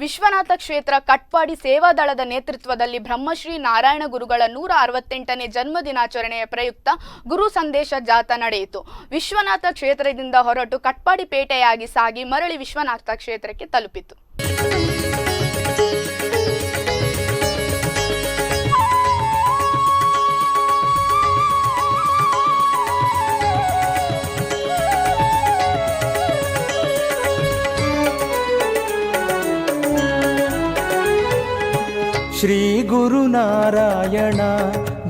ವಿಶ್ವನಾಥ ಕ್ಷೇತ್ರ ಕಟ್ಪಾಡಿ ಸೇವಾದಳದ ನೇತೃತ್ವದಲ್ಲಿ ಬ್ರಹ್ಮಶ್ರೀ ನಾರಾಯಣ ಗುರುಗಳ 168ನೇ ಜನ್ಮದಿನಾಚರಣೆಯ ಪ್ರಯುಕ್ತ ಗುರು ಸಂದೇಶ ಜಾಥಾ ನಡೆಯಿತು. ವಿಶ್ವನಾಥ ಕ್ಷೇತ್ರದಿಂದ ಹೊರಟು ಕಟ್ಪಾಡಿ ಪೇಟೆಯಾಗಿ ಸಾಗಿ ಮರಳಿ ವಿಶ್ವನಾಥ ಕ್ಷೇತ್ರಕ್ಕೆ ತಲುಪಿತು. ಶ್ರೀ ಗುರು ನಾರಾಯಣ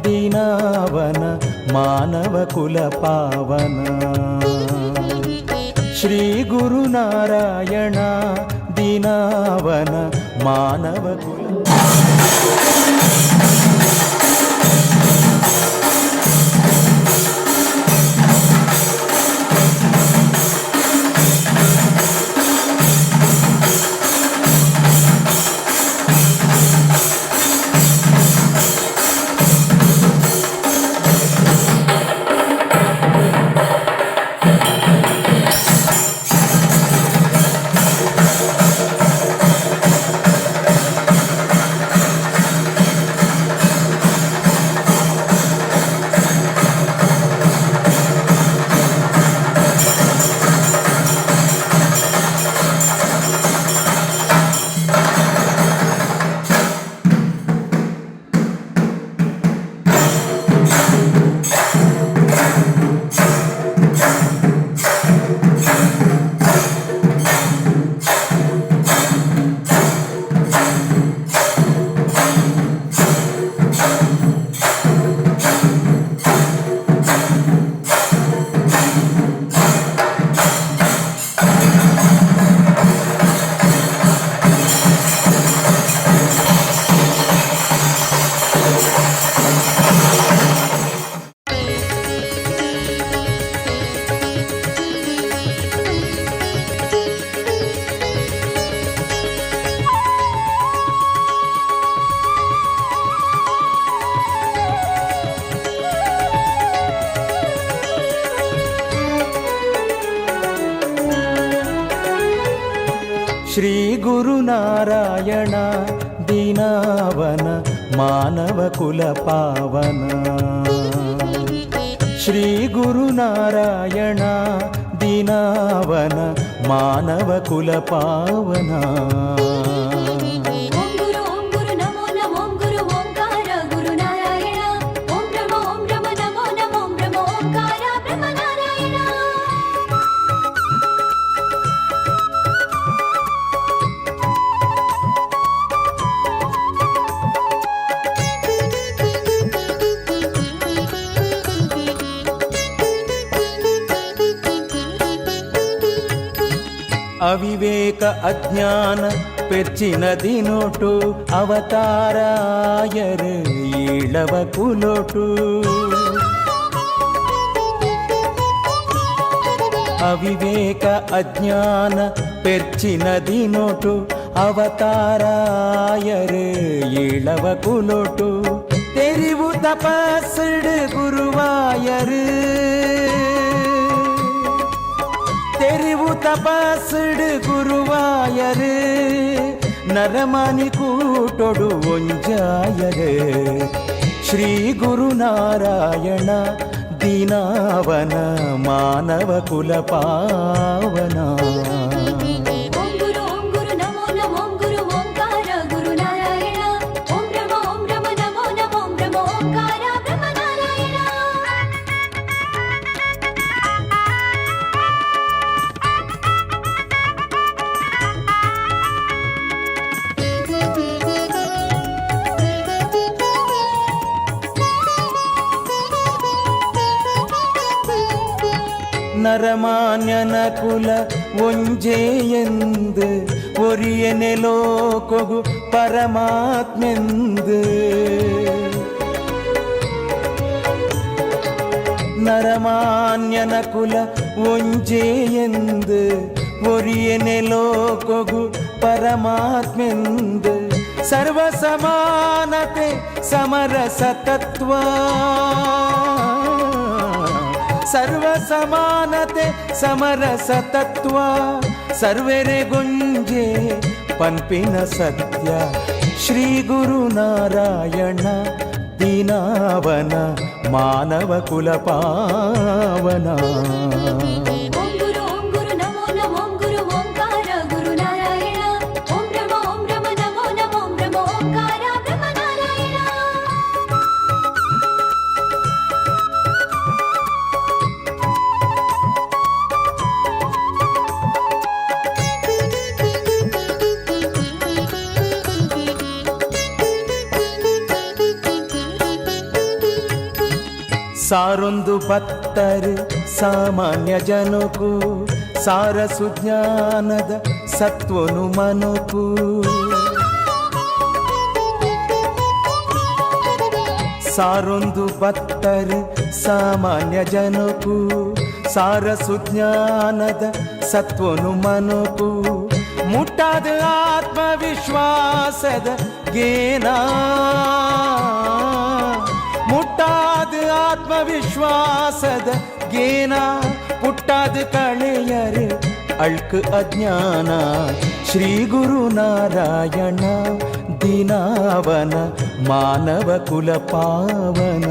ದೀನಾವನ ಮಾನವ ಕುಲ ಪಾವನ. ಶ್ರೀ ಗುರು ನಾರಾಯಣ ದೀನಾವನ ಮಾನವ ಕುಲ ಶ್ರೀ ಗುರು ನಾರಾಯಣ ದೀನಾವನ ಮಾನವ ಕುಲ ಪಾವನ. ಶ್ರೀ ಗುರು ನಾರಾಯಣ ದೀನಾವನ ಮಾನವ ಕುಲ ಪಾವನ. ಅವಿವೇಕ ಅಜ್ಞಾನ ಪೆರ್ಚಿನದಿ ನೋಟು ಅವತಾರಾಯರು ಈಳವ ಕುಲೋಟು. ಅವಿವೇಕ ಅಜ್ಞಾನ ಪೆರ್ಚಿನದಿ ನೋಟು ಅವತಾರಾಯರು ಈಳವ ಕುಲೋಟು. ತೆರಿವು ತಪಸ್ಸಡು ಗುರುವಾಯರು ತೆರಿವು ತಪಸ್ಸಡು ಗುರುವಾಯರು ನರಮನಿ ಕೂಟೊಡು ಒಂಜಾಯರು. ಶ್ರೀ ಗುರು ನಾರಾಯಣ ದೀನಾವನ ಮಾನವ ಕುಲ ಪಾವನ. ನರಮಾನ್ಯನ ಕುಲ ಒಂಜೇಯೆಂದು ಒರಿಯನೆ ಲೋಕೊಗು ಪರಮಾತ್ಮೆಂದು. ನರಮಾನ್ಯನ ಕುಲ ಒಂಜೇಯೆಂದು ಒರಿಯನೆ ಲೋಕೊಗು ಪರಮಾತ್ಮೆಂದು. ಸರ್ವ ಸಮಾನತೆ ಸಮರಸ ತತ್ವ ಸರ್ವ ಸಮಾನತೆ ಸಮರಸ ತತ್ವ ಸರ್ವೆರೆ ಗುಂಜೆ ಪಂಪಿನ ಸತ್ಯ ಶ್ರೀ ಗುರುನಾರಾಯಣ ದೀನಾವನ ಮಾನವ ಕುಲ ಪಾವನ. ಓಂ ಗುರು ನಮೋ ನಮೋ ಗುರು ಓಂಕಾರ ಗುರು ನಾರಾಯಣ. ಓಂ ಬ್ರಹ್ಮ ನಮೋ ನಮೋ ಬ್ರಹ್ಮ ಓಂಕಾರ ಬ್ರಹ್ಮ ನಾರಾಯಣ. ಸಾರೊಂದು ಬತ್ತರು ಸಾಮಾನ್ಯ ಜನಕು ಸಾರಸು ಜ್ಞಾನದ ಸತ್ವನು ಮನುಕು. ಸಾರೊಂದು ಬತ್ತರು ಸಾಮಾನ್ಯ ಜನಕು ಸಾರಸು ಜ್ಞಾನದ ಸತ್ವನು ಮನುಕು. ಮುಟ್ಟಾದ ಆತ್ಮವಿಶ್ವಾಸದ ಗೇನ ಮುಟ್ಟಾದ ಆತ್ಮವಿಶ್ವಾಸದ ಗೇನ ಪುಟ್ಟಾದ ಕಳೆಯರೆ ಅಳ್ಕ ಅಜ್ಞಾನ. ಶ್ರೀ ಗುರುನಾರಾಯಣ ದೀನಾವನ ಮಾನವ ಕುಲ ಪಾವನ.